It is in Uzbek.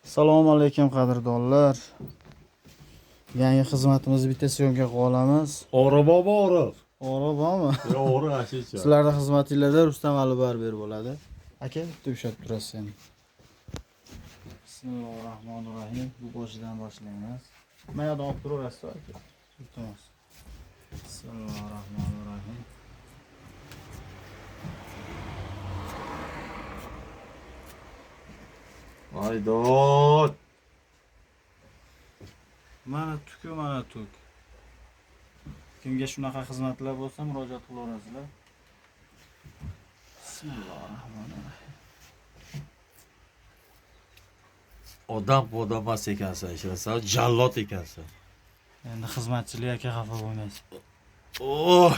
Assalomu alaykum qadrdonlar. Yangi xizmatimizni bitta syomka qilib olamiz. Ora Bormi? yo ora ashicha. Sizlarning xizmatingizda Rustam Alibarber bo'ladi. Aka, bitta ushlab turasiz endi. Bismillahirrohmanirrohim. Bu boshidan boshlaymiz. Mana yoqda olib turaverasiz aka. Iltimos. Bismillahirrohmanirrohim. Haydot. Mana tuk. Kimga shunaqa xizmatlar bo'lsa murojaat qilaverasizlar. Bismillahirrohmanirrohim. Odam emas ekansan, ishlasan, jallod ekansan. Endi xizmatchilik aka xafa bo'lmaysiz. Oh!